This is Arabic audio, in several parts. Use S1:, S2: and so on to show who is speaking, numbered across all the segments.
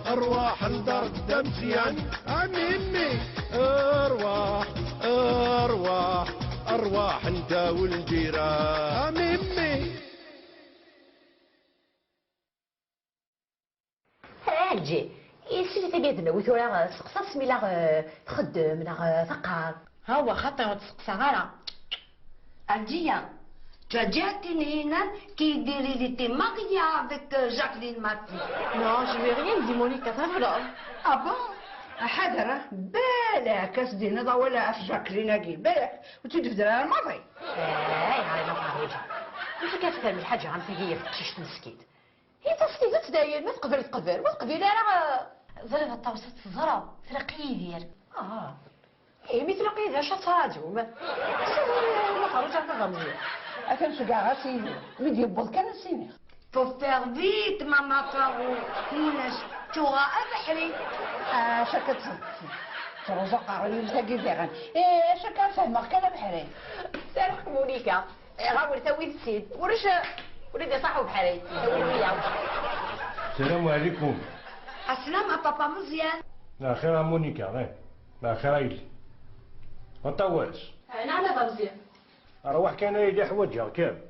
S1: ارواح ندار مزيان امي ارواح ارواح ارواح انت والجيران امي.
S2: هاجي يسير تقعدنا وثورة سقسا سميلا تخدم لا ثقار.
S3: ها هو خاطر ما تسقسا غالا.
S4: Aldia, tu as déjà été une qui il était marié avec Jacqueline Martin.
S3: Non, je lui ai rien dit Monica, ça va.
S4: Ah bon? حضرة بالك أسدي نضا ولا في جاكلين أجي بالك وتدفدر الماضي.
S2: هاي ما فاروجة. انت كتفهم الحاجة عم تجي في تشيش مسكيت. هي تصدي تداير ما تقبل وتقبل راه زلفة الطوسط الزرا تلاقيه ديال. إيه مثل قيدها شطاجو ما فاروجة تغمزي.
S4: أكن شجع غسيني بدي يبول كان سيني. Faut faire vite ماما فارو موناش تورا أبحري. شكت ترى زقار يلتقي فيغن. إيه شكا فهمك كان بحري.
S2: سارق مونيكا غاول توي السيد ولدي صاحب بحري توي وياه.
S5: السلام عليكم.
S4: السلام بابا مزيان.
S5: لا خير مونيكا غير لا خير يلي ما طولش.
S3: نعم بابا مزيان.
S5: روح كان يدي حوجها كام.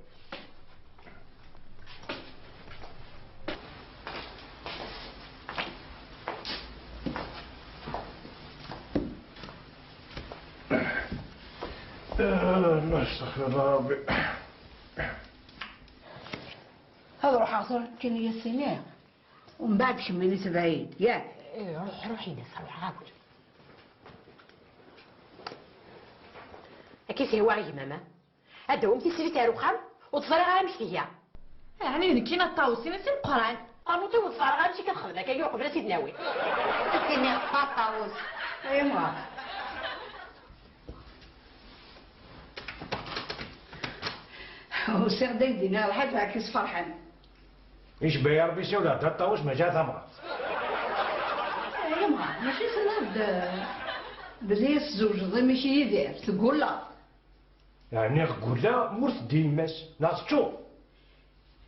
S5: الله يستغفر ربي.
S4: هذا روح عصر كان يسيناه ومن بعد شميني بعيد ياك.
S2: إيه روحي ناس روح غاكل. أكيد هو غير ماما. هذا هو مسيسري تاع رخام وتصرا غير مش فيها.
S3: يعني كينا الطاوسي نسي القران.
S2: قالوا تو تصرا غير مشي كتخدم هكا يوقف بلا سيد ناوي.
S4: كاين طاوس. ايوا. وسير دينا الحاج عكس فرحان.
S5: ايش بيا ربي سي ولاد الطاوش ما جا ثمره.
S4: ايوا ماشي سناد بليس زوج ضي ماشي يدير تقول لا.
S5: يعني غولا مرت ديماس ناس تشوف.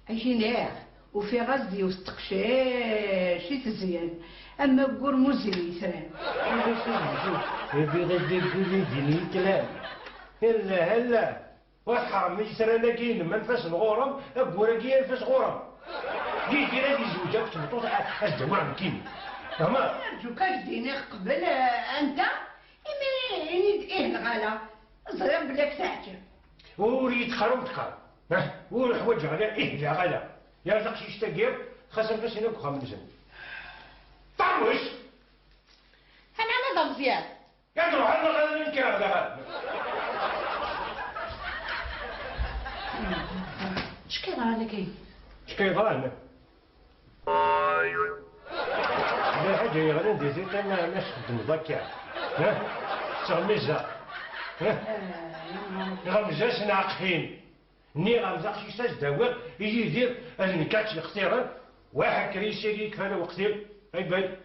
S4: أجيناه وفي غزدي وستقشاش تزيان أما قول مزيان يسران.
S5: يبي غدي تقولي ديني كلام. هلا وحرم يسرى لكين ما نفس الغرم أقول كي ينفس غرم. جيت هذه زوجة تمطوط الدواء مكيني. تمام.
S4: أرجوك ديني قبل أنت إيه الغلا زرب لك ساعتين.
S5: وريد خروج خا. والحوايج على إيه لا غلا. يا زقشي يشتاقير خاصة بس هنا بخا من زين. طروش.
S3: أنا بابا مزيان.
S5: يا تروح أنا غادي نكير هذا.
S3: شكي ضرنا كاين؟
S5: شكي ضرنا؟ لا حاجة يا غادي ندير زيت أنا نخدم ضكا. تغمزة. غمزة سنعقفين. ني غمزة شي ساج داور يجي يدير النكات يختير واحد كريسي يكفانا وقتير أي باي.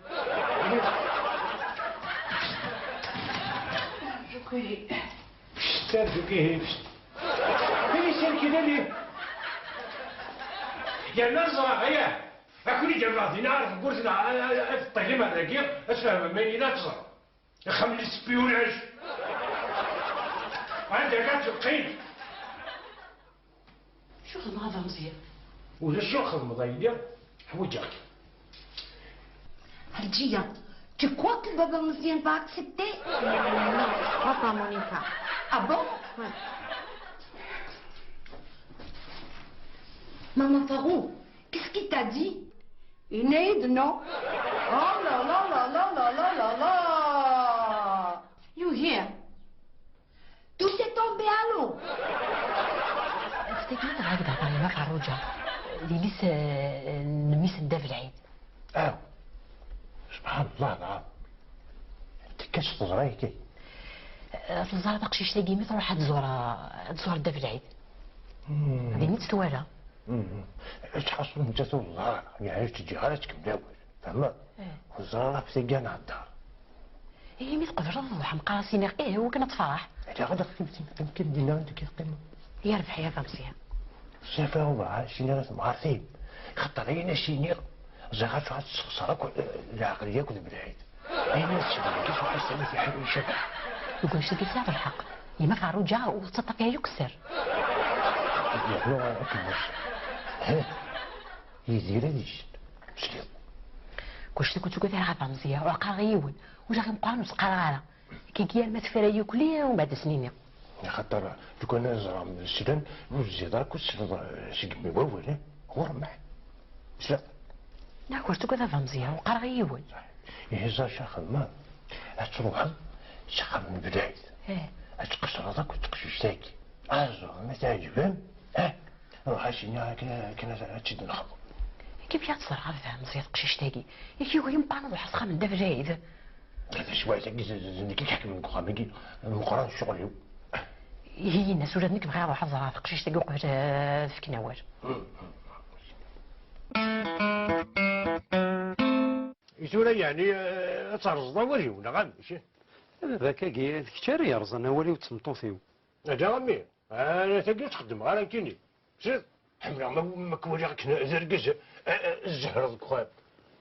S4: شكري.
S5: ترجو كيه. كريسي كذا ليه؟ يا نزرة هيا. أكوني جمعتي نعرف قلتنا الطهيمة هذاكيا أتفهم مني لا تزرع. خمس سبيوناج. عندك تقين.
S3: شو خدمة هذا مزيان؟
S5: ولا شو خدمة ضيّة؟ حوجك.
S4: Algia, tu crois que Baba Moussien va accepter?
S3: Non, je crois pas Monica.
S4: Ah bon?
S3: Ouais.
S4: Maman Farou, qu'est-ce qu'il t'a dit? Une aide, non? Oh là là là là là là là là! You hear? Tout s'est tombé à l'eau.
S2: افتكرت هكذا قال ما فاروجة اللي لسه نميس الدف العيد.
S5: سبحان الله العظيم. انت كاش تزرعي كي؟
S2: في الزهرة داقشي تلاقي مثل واحد تزور الدف العيد. هذه ميت ثوالة.
S5: اش حصل انت تزور الزهرة؟ يعني تجي غالتك مداول فهمت؟ والزهرة في سيقان على الدار.
S2: إيه ميت قبل الضحى مقاسينا إيه هو كانت فرح.
S5: هذا غدا يمكن دينا عندك القيمة.
S2: يا ربحي يا فمسيها.
S5: شافها هو شي ناس معرفين خطر علينا شي نير زغات واحد السخسرة العقلية كنت بالعيد أين الشباب كيف واحد يسوي في حلو يشبع
S2: يقول شتي ساعة الحق يما كارو جا وتطاقيا يكسر
S5: يعني أكبر ها يدير هاديش مسلم
S2: كوشتي كنت قلت لها مزيان وعقا غيون وجا غنبقى نسقر كي كيال ما تفرا كل يوم بعد سنين
S5: خاطر لو كان زرع من السودان وزيادة كنت سيقمي وول هو رمح سلا
S2: لا كوشتي قلت لها مزيان وقا غيون
S5: يهزا شاخ ما تروح شاخ من بداية تقصر هذاك وتقشش تاكي ازرع ما تعجبهم روح اشينا كنا تشد الخبر
S2: كيف يتصرى هذا مزيان قشيش تاكي يكي وهي مبانض الحسخة من دافع جايد
S5: هذا شوية زندك يحكي من قامي المقران الشغل
S2: هي الناس ولاد نك بغير واحد زرا قشيش تاكي وقفت في كناوار
S5: يسولا يعني ترزضا ولي ولا غامشي
S6: ذاك كي كثير يرزن ولي وتسمطوثيو
S5: هذا غامي انا تلقى تخدم غير كيني زيد حمرا ما كولي كنا زرقز الزهر الكواب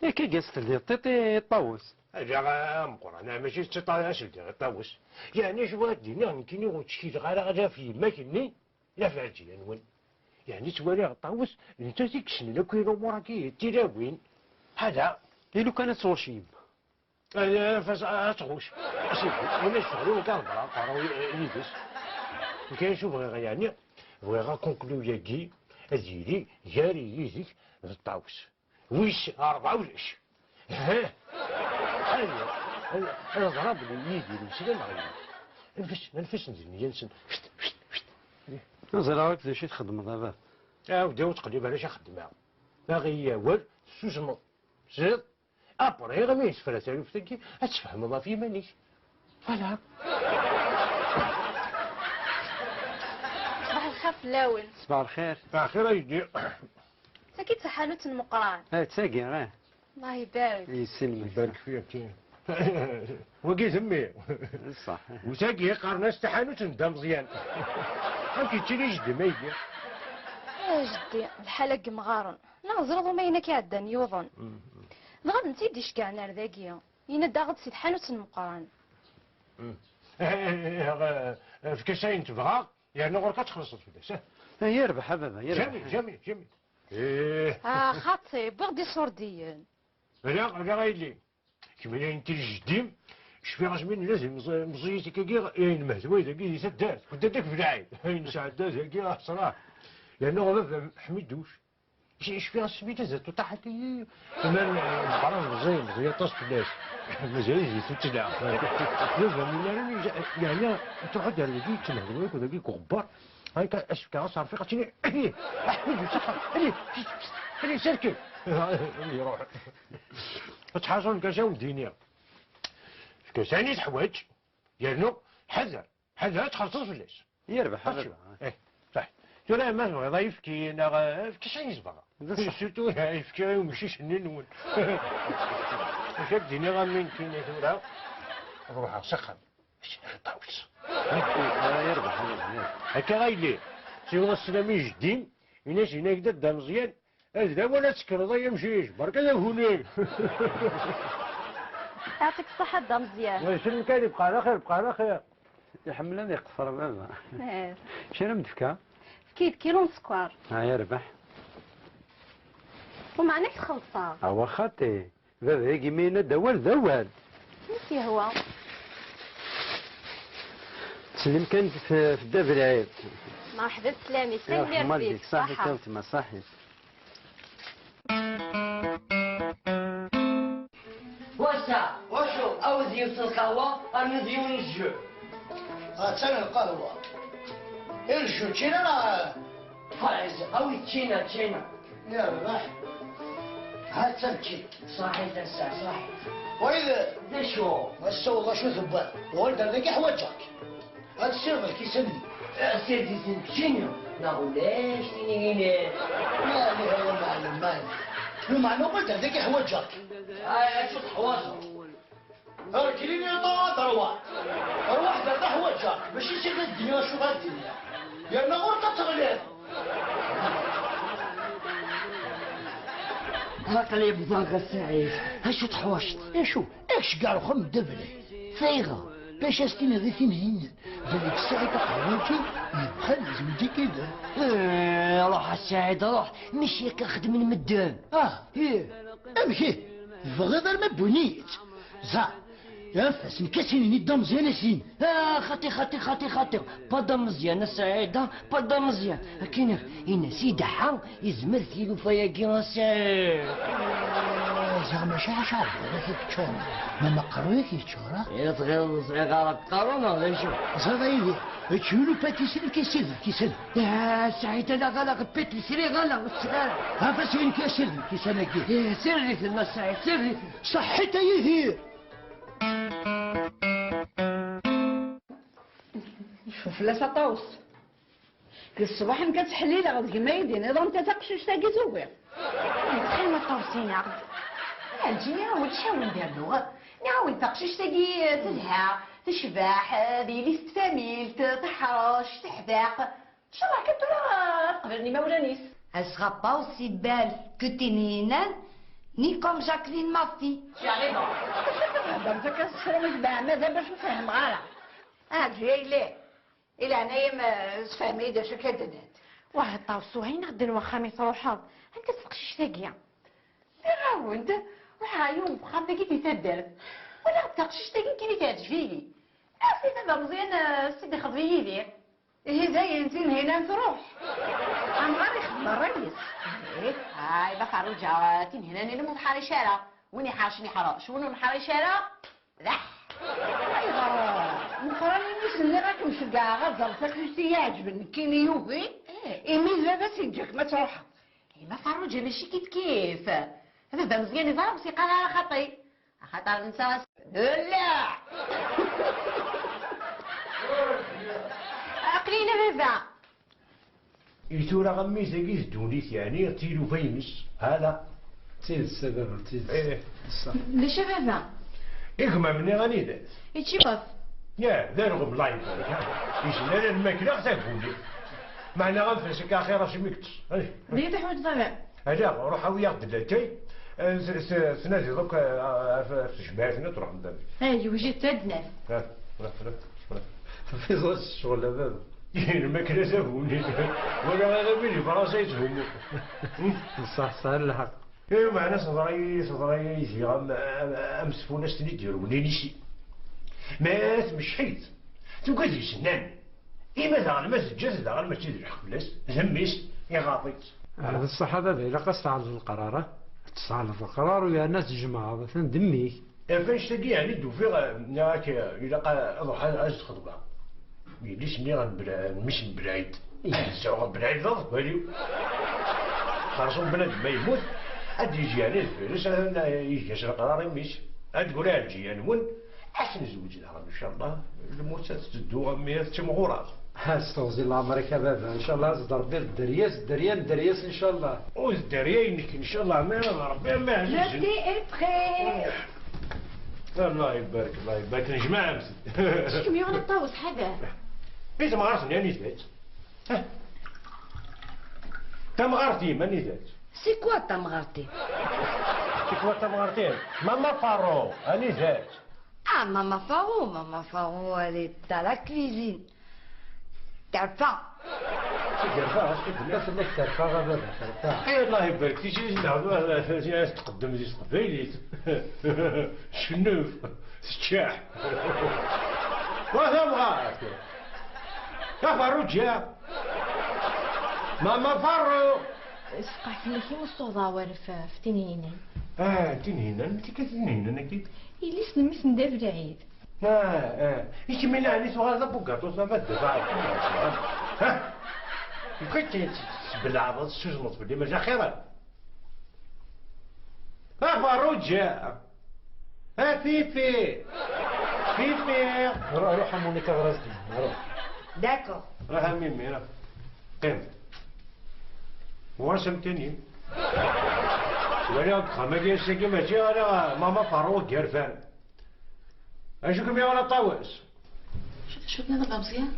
S6: كي جالس تلدي طيطي طاوس
S5: هذا مقران انا ماشي تطاش لدي طاوس يعني شو دينا كيني وتشكي غير في ماكني لا فاجي نون يعني توالي طاوس انت تكشن لو كاين امورك تيراوين هذا
S6: لو كانت صوشيم
S5: فاش تغوش اسيدي انا شغلي وكان قراو يدس كاين شوف يعني بغا كونكلو ياكي ازيلي جاري يزيك الطاوس ويش 4 ولاش ها انا ضرب لي يدي نمشي للمغرب نفس نزيد ينسن
S6: نزل راك شي تخدم دابا
S5: وداو تقلب علاش خدمها باغي ياول سوزمو زيد ابري غير ما يسفر تعرف تاكي تفهم الله في مانيش فوالا
S3: صباح الخير فلاول.
S6: صباح الخير.
S5: صباح الخير ايدي
S3: ساكي تحالوت المقران.
S6: تساقي غاه.
S3: الله يبارك.
S6: يسلمك.
S5: يبارك فيك وقيت امي
S6: صح.
S5: وساقي قارنا استحانوت ندا مزيان هاكي تشري جدي ما يدير
S3: جدي الحلق مغارن لا زرضو ما ينك عدان يوضن الغد نتي ديش كاع نار ذاكيا يندا غد سيد حانوت المقران
S5: في كاسين تبغى يعني غير كتخلص الفلوس
S6: يربح بابا يربح.
S5: جميل جميل
S3: خاطي بغدي صورديين
S5: لا غايلي كما انت الجديم شفي راسمين لازم مزيتي كي المهزوي ذاك يسدات كنت داك في العين نساعد ذاك صراحه لانه بابا حميدوش شفي راسمين زادو طاحت لي كمان القرار مزيان طاس في الناس مزيان تتلع بابا من يعني تقعد على ذيك المهزوي وذاك غبار هاي اشكا صار في قتني احمد صح اللي سركب يروح تحاصل كاشاو الدنيا كاساني الحوايج يعني حذر حذر تخلص الفلاس
S6: يربح بابا.
S5: ايه صح ترى ما هو ضيف كي انا كاين يصبغ سيرتو يفكي ويمشي شنين نون شاك ديني غامين كاين ثورة روح سخن طاوس
S6: يربح
S5: هكا غايلي سيغنا السلامي جديم الناس هنا كدا دا مزيان هذا ولا تسكر يمشيش برك هذا هوني
S3: يعطيك الصحة دا مزيان
S5: شنو كاين يبقى على خير بقى على خير
S6: يحملني يقصر بابا. شنو مدفكا؟
S3: كيد كيلو سكر
S6: يربح.
S3: ومعناك تخلصها
S6: واخاتي بابا كيمينا دوال دوال.
S3: نسي هو
S6: تسلم كان في الداب العيد.
S3: مرحبا بسلامي
S6: يا
S3: سلام
S6: رحمة
S3: لي
S6: والديك صحي كوتما صحي.
S7: واشا وشو او زيوت القهوة انا زيون الجو
S1: تسنى القهوة الجو تشينا
S7: فايز قوي تشينا
S1: يا رباح هات تمشي
S7: صحيح تسع صحيح
S1: وإذا
S7: ذا شو
S1: بس والله شو ثبات والد ذاك حوجك هات السيرفر كيسمي
S7: سيدي سنتشينو نقولاش تنيني
S1: ما لي هذا المعلم مالي لو معنى قلت هذاك حوجك
S7: شو حواصل
S1: كليني طاط أرواح درد حوجك ماشي يصير الدنيا شو غا الدنيا لأن غورك تغلب
S7: عقلي بزنقة سعيد هشو تحوشت
S1: شو ايش قالوا خم دبلي صيغه باش استنى ذي هنا ذلك الساعه قهوتي يبقى لازم يجي كده.
S7: روح السعيد روح مش هيك اخدم من مدام.
S1: امشي فغدر ما بنيت زا ينفس مكسيني الدم زين سين.
S7: خاطي بدا مزيان السعيدة بدا مزيان كاين إن سيدة حا يزمر ثيلو فياكي سعيد.
S1: زعما شعر هذا كيف تشور ما قرويك يتشورا
S7: يا تغير صغيرة قرونا ولا شو
S1: زايدي تشولو باتيسير كيسل
S7: يا سعيد لا غلق بيت سيري غلق الصغير
S1: ها فاسين كيسل كيسل كي
S7: سري في الناس سعيد سري
S1: صحتي يهير.
S4: شوف لا سطاوس كل الصباح كتحلي لها غادي ما يدين اذا انت تقشش تاقي زوير
S2: تخيل ما طوسين عقد تجيني نعاود شحال ندير له نعاود تقشش تاقي تزهى تشبح ديلي ستاميل تحرش تحذاق ان شاء الله كنت تقبلني ما ولانيس.
S8: Elle sera pas aussi belle que Tinine, ni comme Jacqueline Mafi.
S2: يعني بون
S4: هضرت كنسخر متباع ماذا باش نفهم غالا جاي ليه الى انايا ما تفهمي داش كددات
S2: واه طاوسو هين غدا الوخاميس روحها هانت تسقشش تاقيا راود وحايون بخام تاقي في تدار ولا تقشش تاقي كيفي تعجبيني سي دابا مزيان سيدي خذ يدير
S4: هي زي انت هنا تروح
S2: ام غادي يخدم الرئيس هاي بقى رجعتي هنا نموت حاري شارع ويني حاشني حراش ونو حاري شارع ذح
S4: ايوا مقراني مش اللي راك مش كاع غزل تاكسي يعجبني كاين يوفي ايميل لاباس يجيك ما تروح
S2: ما فروجه ماشي كيف هذا مزيان يظهر موسيقى على خطي خاطر نسى لا عقلينا بابا
S5: يتورا غميس كيس دونيت يعني تيلو فيمس هذا
S6: تيد السبب تيد الصح.
S2: ليش بابا
S5: إكما مني غني ذات
S2: يتشي بف
S5: يا دارغم الله يبارك يسنا الماكلة تاكلي معنا غنفسك اخيرا شميكت
S2: ليه تحوج ضرع
S5: هذا روح ويا دلاتي سنادي دوك في جماعتنا تروح ندير
S2: هاي وجيت تدنا
S6: في زوج الشغل هذا
S5: الماكلة تاكلي ولا غير بيني فراسي تهمو
S6: صح الحق.
S5: ايوا معنا صدري يجي امس ناس اللي يديروا لي شي مات مش حيت تقعد يسنان إما داغل ما سجاز داغل ما تيدير حفلاس زميس يغاطيت
S6: هذا الصح هذا إلا قصت القرار تصعد القرار ويا الناس تجمع مثلا دمي
S5: فاش تلقى يعني دوفي ياك إلا أروح عايز خطبة يليش ني مش بعيد الزعوم بعيد ضغط باليو خاصهم بنادم ما يموت عاد يجي يعني الفيروس يجي القرار يمشي عاد تقول يجي يعني ون احسن نزوج داغل ان شاء الله الموت تدو غمية تمغورات
S6: استوزي الله عمرك يا بابا ان شاء الله زدر بير الدرياس ان شاء الله
S5: والدريانك ان شاء الله ما ربي ما عزيز
S4: بخير
S5: الله يبارك نجمع امس
S2: شكم يغنى الطاوس حدا
S5: انت ما عرفتني اني ذات تم غارتي ماني ذات
S4: سي كوا تمغرتي
S5: كيف تمغارتي ماما فارو اني ذات
S8: Maman Faro, elle est à la cuisine. T'as faim.
S6: لا في الترفع غابة
S5: اي الله يبارك تيجي نعاودو تقدم زي قبيليت شنوف الشاح وهذا بغاك يا فارو جا ماما فارو
S2: سقعت لي كي مصوضة في تنين
S5: تنهينا انت كتنهينا اكيد
S2: إلي سنمس ندير العيد
S5: إيش من يعني سؤال بوكاتو سما دفع ها كنت بالعبط شو زمط بدي ما جا خيرا ها فاروجا ها فيفي
S6: روح مونيكا غرزتي روح
S8: D'accord.
S5: راه ميمي راه قيم واش متني ولا خمجي سكي ماشي انا ماما فاروق قرفان اشوفكم يا ولا طاوس
S2: شوفنا دابا مزيان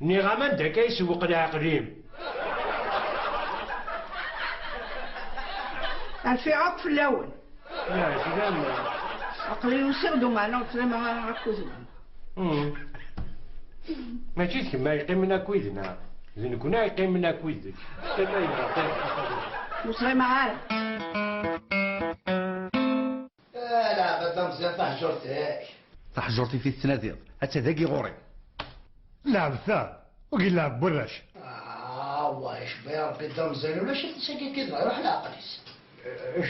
S5: ني غامان دا كيسوق العقليم
S4: في عطف الاول
S5: لا سلام.
S4: عقلي يسردوا معنا وتسلم مع عكوزنا.
S5: ماشي كما يقيم من كويدنا زين كنا يقيم من كويدك
S4: وصلي معانا.
S1: لا بدا مزيان تحجرتك.
S9: تحجرتي في السنادير حتى ذاكي غوري.
S5: لعب الثار وقيل لعب براش.
S1: والله ايش بيا ربي دا مزيان ولا شفت ساكي كذا يروح لعقليس.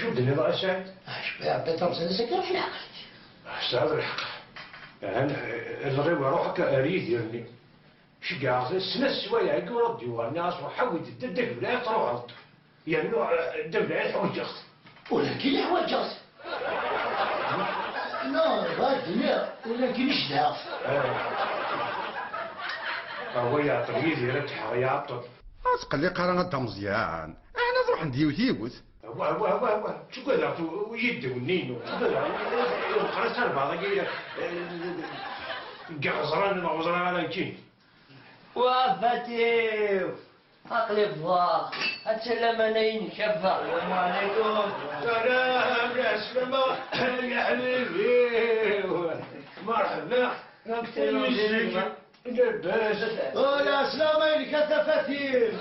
S5: شو بدنا بقى سعد؟
S1: ايش بيا ربي دا مزيان ساكي يروح لعقليس.
S5: استاذ الحق الغيب روحك اريد يعني شقاص السنس شويه يقول ردي الناس وحاول تدق بلا تروح يعني الدبلة حوجت
S1: ولكن حوجت لا غادي ولكن ايش داف
S5: هو يا طويل يرتاح يعطل
S9: تقلي قرانة مزيان انا نروح نديو تيوت
S5: هو شو قال ويد ونينو خلاص اربعه دقيقه غزران على يجي
S7: وفتيو عقلي فواق السلام عليكم شفا السلام عليكم.
S5: سلام يا سلامة يا حبيبي مرحبا
S1: يا سلامين كتفتيل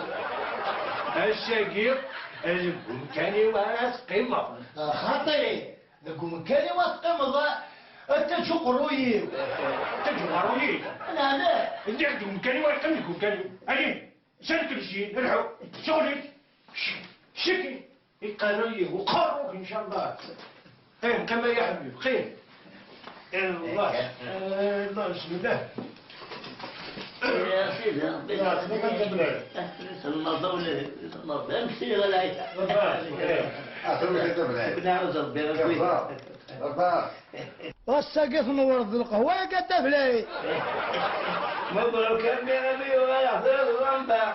S5: الشقيق القمكاني واس قيمة
S1: خطيري القمكاني واس قيمة انت شو قرويي لا
S5: انت القمكاني واس قيمة القمكاني علي سنة كل شيء الحو شغلك شكي القرويي وقروك ان شاء الله خير كما يا حبيبي خير الله بسم الله
S7: يا سيدي المرضى ولا المرضى امشي ولا نعوذ بالله
S1: والسقف نورد القهوة يقدف لي
S7: مبروك يا ابي ولا خير الرنبع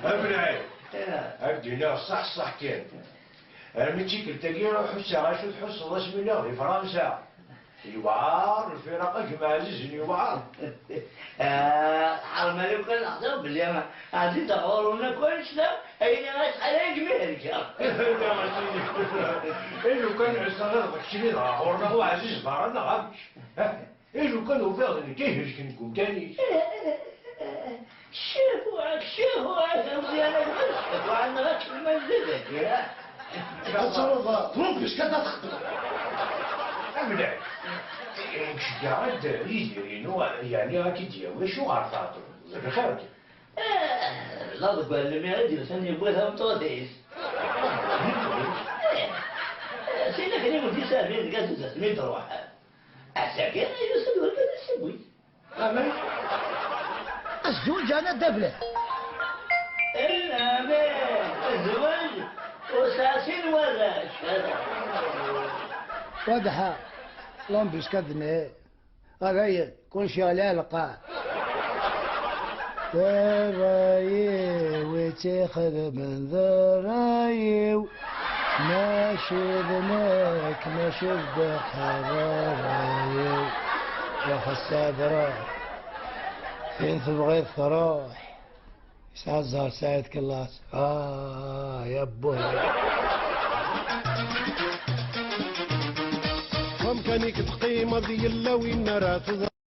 S5: ابنعي ابدينا صح كان انا من تيك التقي روح الساعه شو تحس بسم الله في فرنسا يوعر الفرق كما عزيز يوعر
S7: حرم عليك الأحزاب باللي عزيز تغورنا كويس لا أين ناس عليك مهرجة
S5: إلو كان عصارة بكشرين غورنا هو عزيز بارنا غابش إلو كانوا فاضل كيفش كنكم تاني
S7: شوفوا مزيانة المسكت وعنا غاش المنزلة يا
S1: تصرف ممكنش كده تخطر
S5: أبدا شجاعات يديرينو يعني أكيد وشو عرفاتو ذكرت
S7: لا تقول لي ما أدري سني يبغى متواتيس سينا كريم في سالفين قاعد تسمين تروح أساكن يوصل ولا تسوي
S5: أمين
S1: الزوج أنا دبلة
S7: إلا بيه الزواج وساسين ولا شهادة
S1: واضحة لامبس كذني غير كل شيء على القاع ذراي وتاخذ من ذراي ماشي ذناك ماشي بحراي يا خساد راح فين تبغي تروح يسعد الزهر سعيد كلاس يا بوي
S10: كانك تقيم ذي اللوين راه